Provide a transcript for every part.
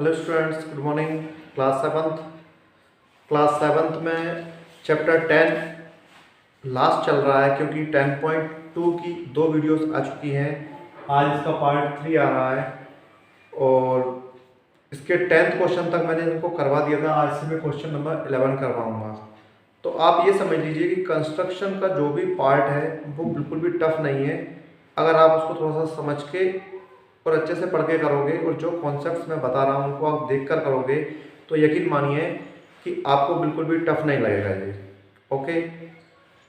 Hello students, good morning. Class seventh में chapter 10 last चल रहा है क्योंकि 10.2 की 2 वीडियोस आ चुकी हैं। आज इसका पार्ट 3 आ रहा है और इसके 10th क्वेश्चन तक मैंने इनको करवा दिया था। आज से मैं क्वेश्चन नंबर 11 करवाऊंगा। तो आप ये समझ लीजिए कि कंस्ट्रक्शन का जो भी पार्ट है वो बिल्कुल भी टफ नहीं है। अगर आप उसको थोड़ा सा समझ के और अच्छे से पढ़ के करोगे और जो कॉन्सेप्ट्स मैं बता रहा हूँ उनको आप देख कर करोगे तो यकीन मानिए कि आपको बिल्कुल भी टफ नहीं लगेगा ये। ओके,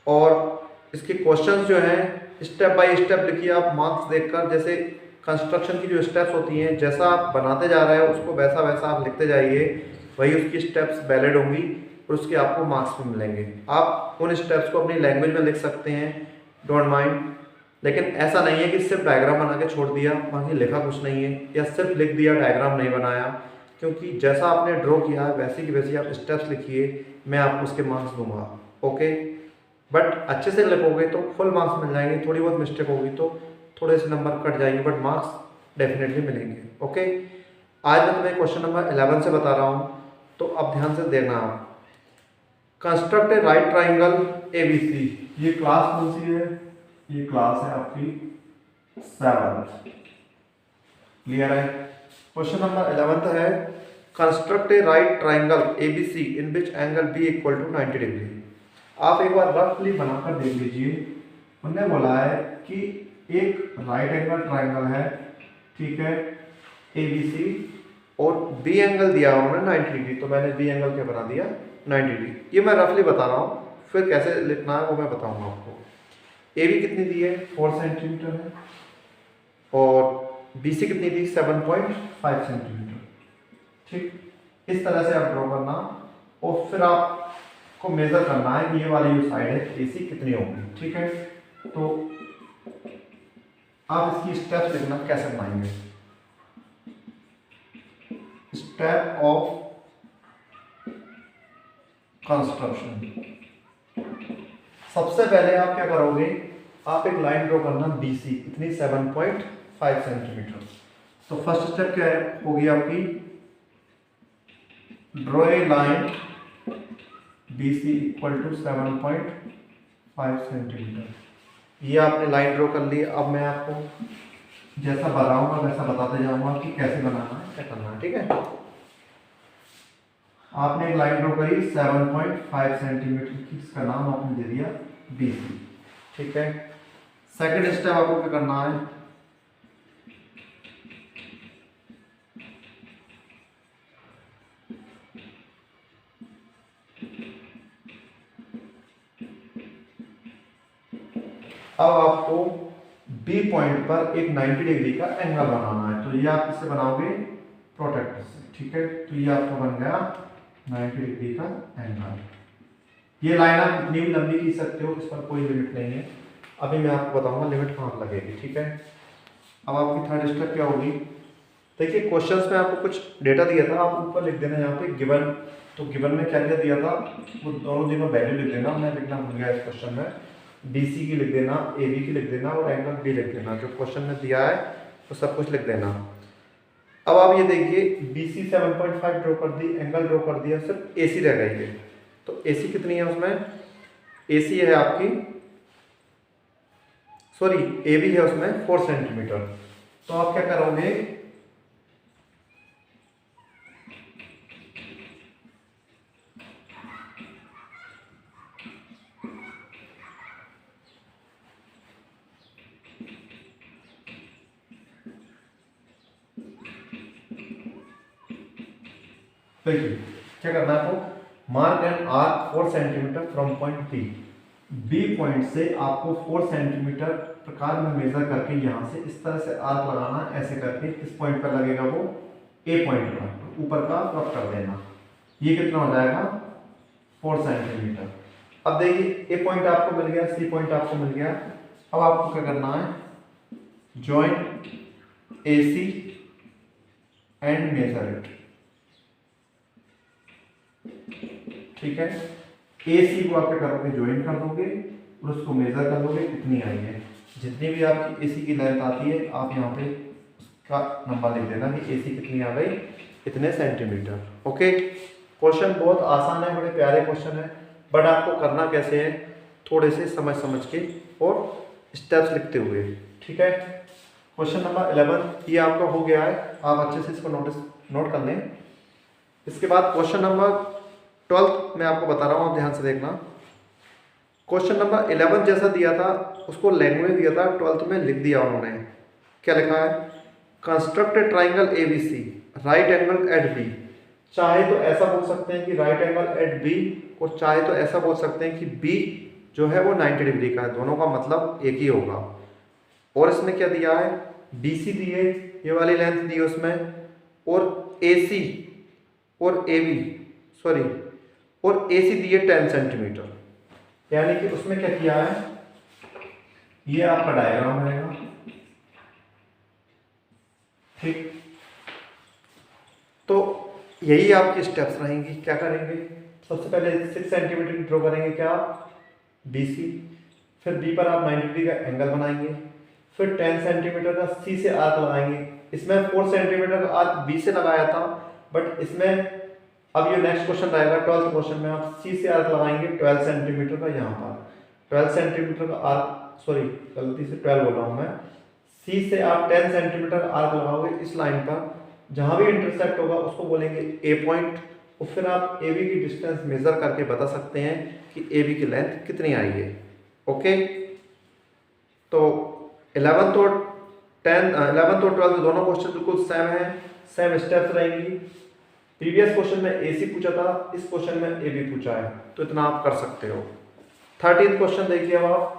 और इसके क्वेश्चंस जो हैं स्टेप बाय स्टेप लिखिए आप मार्क्स देखकर। जैसे कंस्ट्रक्शन की जो स्टेप्स होती हैं, जैसा आप बनाते जा रहे हैं उसको वैसा वैसा आप लिखते जाइए, वही उसकी स्टेप्स वैलिड होंगी और उसके आपको मार्क्स भी मिलेंगे। आप उन स्टेप्स को अपनी लैंग्वेज में लिख सकते हैं, डोंट माइंड, लेकिन ऐसा नहीं है कि सिर्फ डायग्राम बना के छोड़ दिया, बाकी लिखा कुछ नहीं है, या सिर्फ लिख दिया डायग्राम नहीं बनाया। क्योंकि जैसा आपने ड्रॉ किया है वैसे की वैसी आप स्टेप्स लिखिए, मैं आपको उसके मार्क्स दूंगा। ओके, बट अच्छे से लिखोगे तो फुल मार्क्स मिल जाएंगे, थोड़ी बहुत मिस्टेक होगी तो थोड़े से नंबर कट जाएंगे, बट मार्क्स डेफिनेटली मिलेंगे। ओके, आज मैं तुम्हें क्वेश्चन नंबर 11 से बता रहा हूँ, तो अब ध्यान से देखना आप। Construct a right triangle ABC। ये क्लास कौन सी है? ये क्लास है आपकी 7th। क्लियर है? क्वेश्चन नंबर 11 है, construct a right triangle ABC in which angle B equal to 90 degree. आप एक बार रफली बनाकर देख लीजिए। उन्होंने बोला है कि एक राइट एंगल ट्राइंगल है, ठीक है, ABC, और B एंगल दिया उन्होंने 90 डिग्री, तो मैंने B एंगल क्या बना दिया 90 डिग्री। ये मैं रफली बता रहा हूँ, फिर कैसे लिखना है वो मैं बताऊंगा आपको। AB कितनी दी है? 4 सेंटीमीटर है, और BC कितनी दी? 7.5 सेंटीमीटर। ठीक, इस तरह से आप ड्रॉ करना और फिर आपको मेजर करना है कि ये वाली जो साइड है AC कितनी होगी। ठीक है, तो आप इसकी स्टेप्स लिखना कैसे बनाएंगे। Step of construction. सबसे पहले आप क्या करोगे, आप एक लाइन ड्रॉ करना BC, इतनी 7.5 सेंटीमीटर। तो फर्स्ट स्टेप क्या होगी आपकी? Draw a line BC equal to 7.5 centimetre. ये आपने लाइन ड्रॉ कर ली। अब मैं आपको जैसा बताऊंगा वैसा बताते जाऊंगा कि कैसे बनाना है, क्या करना है। ठीक है, आपने एक लाइन ड्रॉ करी 7.5 सेंटीमीटर की, इसका नाम आपने दे दिया BC। ठीक है, सेकंड स्टेप आपको क्या करना है, अब आपको B पॉइंट पर एक 90 डिग्री का एंगल बनाना है। तो ये आप किससे बनाओगे? प्रोट्रैक्टर से। ठीक है, तो ये आपका बन गया 90 डिग्री का एंगल। ये लाइन आप कितनी भी लंबी खींच सकते हो, इस पर कोई लिमिट नहीं है। अभी मैं आपको बताऊंगा लिमिट कहाँ लगेगी। ठीक है, अब आपकी थर्ड स्टेप क्या होगी? देखिए, क्वेश्चंस में आपको कुछ डेटा दिया था, आप ऊपर लिख देना यहाँ पे गिवन। तो गिवन में क्या क्या दिया था वो दोनों दिनों वैल्यू लिख देना। मैं लिखना भूल गया इस क्वेश्चन में। BC की लिख देना, AB की लिख देना और एंगल B लिख देना। जो क्वेश्चन में दिया है वो सब कुछ लिख देना। अब आप ये देखिए, BC 7.5 ड्रॉ कर दी, एंगल ड्रॉ कर दिया, सिर्फ AC रह गई है। तो AC कितनी है उसमें? AC है आपकी, सॉरी, AB है उसमें 4 सेंटीमीटर। तो आप क्या करोगे, देखिए क्या करना है आपको, mark an arc 4 centimetre from point B point से आपको 4 सेंटीमीटर प्रकार में मेजर करके यहाँ से इस तरह से आर्क लगाना, ऐसे करके इस पॉइंट पर लगेगा वो A पॉइंट पर, ऊपर का रफ कर देना। ये कितना हो जाएगा? 4 सेंटीमीटर। अब देखिए, A पॉइंट आपको मिल गया, C पॉइंट आपको मिल गया। अब आपको क्या करना है, join AC and measure it. ठीक है, AC को आप क्या करोगे, ज्वाइन कर दोगे और उसको मेजर कर दोगे कितनी आई है। जितनी भी आपकी AC की लेंथ आती है आप यहाँ पे उसका नंबर लिख देना कि AC कितनी आ गई इतने सेंटीमीटर। ओके, क्वेश्चन बहुत आसान है, बड़े प्यारे क्वेश्चन है, बट आपको करना कैसे है, थोड़े से समझ समझ के और स्टेप्स लिखते हुए। ठीक है, क्वेश्चन नंबर 11 ये आपका हो गया है, आप अच्छे से इसको नोट कर लें। इसके बाद क्वेश्चन नंबर 12 मैं आपको बता रहा हूँ, आप ध्यान से देखना। क्वेश्चन नंबर 11 जैसा दिया था उसको लैंग्वेज दिया था, 12th में लिख दिया उन्होंने। क्या लिखा है, construct a triangle ABC right angle at B. चाहे तो ऐसा बोल सकते हैं कि राइट एंगल एट बी, और चाहे तो ऐसा बोल सकते हैं कि बी जो है वो 90 डिग्री का है, दोनों का मतलब एक ही होगा। और इसमें क्या दिया है, BC दी है, ये वाली लेंथ दी है उसमें, और AC और AB सॉरी और AC दी है 10 सेंटीमीटर। यानी कि उसमें क्या किया है, ये आपका डायग्राम रहेगा। ठीक, तो यही आपकी स्टेप्स रहेंगी। क्या करेंगे, सबसे पहले 6 सेंटीमीटर की ड्रॉ करेंगे क्या, BC, फिर B पर आप 90 डिग्री का एंगल बनाएंगे, फिर 10 सेंटीमीटर का C से आर्क लगाएंगे। इसमें 4 सेंटीमीटर का आर्क B से लगाया था, बट इसमें अब ये नेक्स्ट क्वेश्चन रहेगा 12th क्वेश्चन में, आप C से आर्क लगाएंगे 12 सेंटीमीटर का, यहाँ पर 12 सेंटीमीटर का आर्क, सॉरी गलती से 12 बोल रहा हूँ मैं, C से आप 10 सेंटीमीटर का आर्क लगाओगे इस लाइन पर, जहाँ भी इंटरसेक्ट होगा उसको बोलेंगे A पॉइंट, और फिर आप AB की डिस्टेंस मेजर करके बता सकते हैं कि AB की लेंथ कितनी आई है। ओके, तो 11th और 12th दोनों क्वेश्चन बिल्कुल सेम है, सेम स्टेप्स रहेंगी। प्रीवियस क्वेश्चन में AC पूछा था, इस क्वेश्चन में AB पूछा है, तो इतना आप कर सकते हो। 13th क्वेश्चन देखिए अब आप,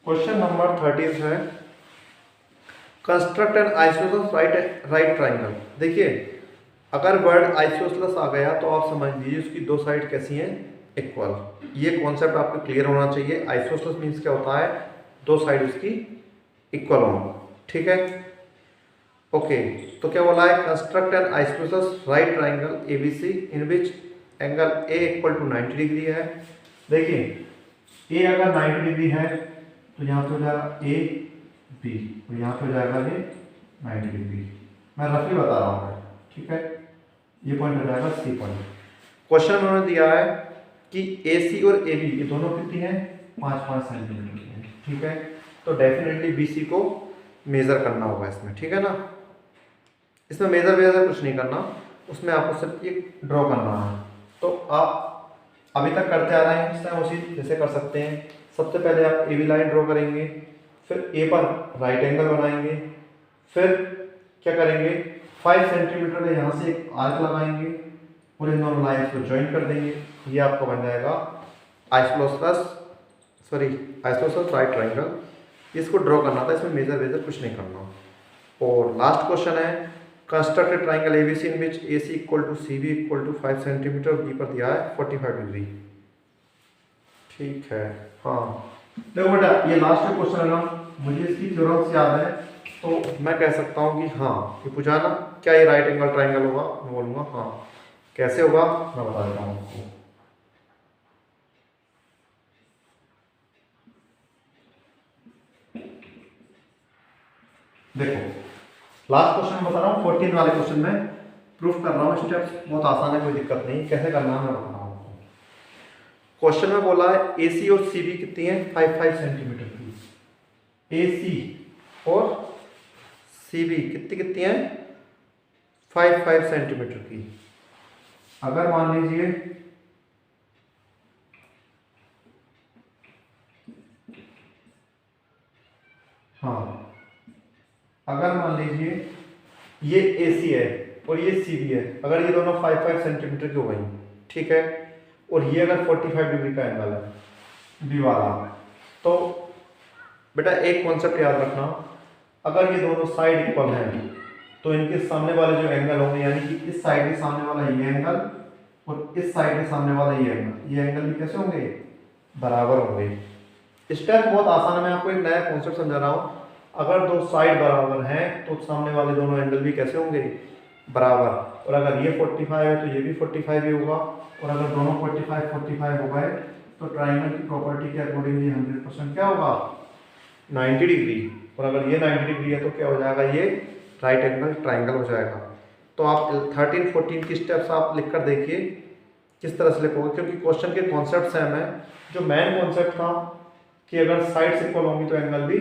क्वेश्चन नंबर 13 है, construct an isosceles right triangle. देखिए, अगर वर्ड आइसोसेलेस आ गया तो आप समझ लीजिए उसकी दो साइड कैसी हैं, इक्वल। ये कॉन्सेप्ट आपको क्लियर होना चाहिए। आइसोसेलेस मीन्स क्या होता है, दो साइड उसकी इक्वल हो। ठीक है, ओके, तो क्या बोला है, construct an isosceles right triangle ABC in which angle A equal to 90 degree है। देखिए, A अगर 90 डिग्री है तो यहाँ पे हो जाएगा AB, और यहाँ पे हो जाएगा ये 90 डिग्री। मैं रफली बता रहा हूँ, ठीक है, ये पॉइंट हो जाएगा C पॉइंट। क्वेश्चन उन्होंने दिया है कि AC और AB ये दोनों कितनी हैं, 5-5 सेंटीमीटर की हैं। ठीक है, तो डेफिनेटली BC को मेजर करना होगा इसमें। ठीक है ना, इसमें मेजर कुछ नहीं करना, उसमें आपको सिर्फ ये ड्रॉ करना है। तो आप अभी तक करते आ रहे हैं, इसमें उसी जैसे कर सकते हैं। सबसे पहले आप AB लाइन ड्रॉ करेंगे, फिर A पर राइट एंगल बनाएंगे, फिर क्या करेंगे, 5 सेंटीमीटर का यहाँ से एक आर्क लगाएंगे और इन दोनों लाइन्स को ज्वाइन कर देंगे। ये आपका बन जाएगा आइसोसेलेस राइट ट्राइंगल। इसको ड्रॉ करना था, इसमें मेजर कुछ नहीं करना। और लास्ट क्वेश्चन है, construct a triangle ABC in which AC equal to CB equal to 5 centimetre, B पर दिया है 45 डिग्री। ठीक है, हाँ देखो बेटा, ये लास्ट क्वेश्चन है ना, मुझे इसकी थ्योरम्स याद है, तो मैं कह सकता हूँ कि हाँ ये पूछा ना, क्या ये राइट एंगल ट्राइंगल होगा, मैं बोलूँगा हाँ। कैसे होगा मैं बता देता हूँ आपको। देखो, लास्ट क्वेश्चन में बता रहा हूँ, 14 वाले क्वेश्चन में प्रूफ कर रहा हूँ, स्टेप्स बहुत आसान है, कोई दिक्कत नहीं। कैसे करना है मैं बता रहा हूँ। क्वेश्चन में बोला है AC और CB कितनी है, 5-5 सेंटीमीटर की। AC और CB कितनी है, 5-5 सेंटीमीटर की। अगर मान लीजिए हाँ, अगर मान लीजिए ये AC है और ये CB है, अगर ये दोनों 5-5 सेंटीमीटर की हो गई, ठीक है, और ये अगर 45 डिग्री का एंगल है B वाला, तो बेटा एक कॉन्सेप्ट याद रखना, अगर ये दोनों साइड इक्वल हैं तो इनके सामने वाले जो एंगल होंगे, यानी कि इस साइड के सामने वाला ये एंगल और इस साइड के सामने वाला ये एंगल भी कैसे होंगे, बराबर होंगे। स्टेप बहुत आसान है, मैं आपको एक नया कॉन्सेप्ट समझा रहा हूँ। अगर दो साइड बराबर हैं तो सामने वाले दोनों एंगल भी कैसे होंगे, बराबर। और अगर ये 45 है तो ये भी 45 ही होगा। और अगर दोनों 45 हो गए तो ट्राइंगल की प्रॉपर्टी के अकॉर्डिंग ये 100% क्या होगा, 90 डिग्री। और अगर ये 90 डिग्री है तो क्या हो जाएगा, ये राइट एंगल ट्राइंगल हो जाएगा। तो आप 13 14 की स्टेप्स आप लिख कर देखिए किस तरह से लिखोगे, क्योंकि क्वेश्चन के कॉन्सेप्ट सेम है। जो मेन कॉन्सेप्ट था कि अगर साइड इक्वल होंगी तो एंगल भी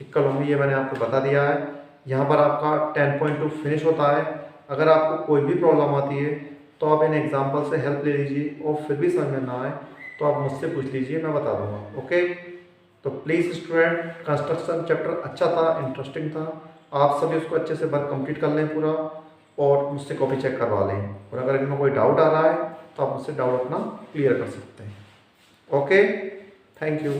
इक्वल होंगी, ये मैंने आपको बता दिया है। यहाँ पर आपका 10.2 फिनिश होता है। अगर आपको कोई भी प्रॉब्लम आती है तो आप इन एग्जाम्पल से हेल्प ले लीजिए, और फिर भी समझ में ना आए तो आप मुझसे पूछ लीजिए, मैं बता दूंगा। ओके, तो प्लीज़ स्टूडेंट, कंस्ट्रक्शन चैप्टर अच्छा था, इंटरेस्टिंग था। आप सभी उसको अच्छे से वर्क कंप्लीट कर लें पूरा, और मुझसे कॉपी चेक करवा लें। और अगर इनमें कोई डाउट आ रहा है तो आप मुझसे डाउट अपना क्लियर कर सकते हैं। Okay, thank you.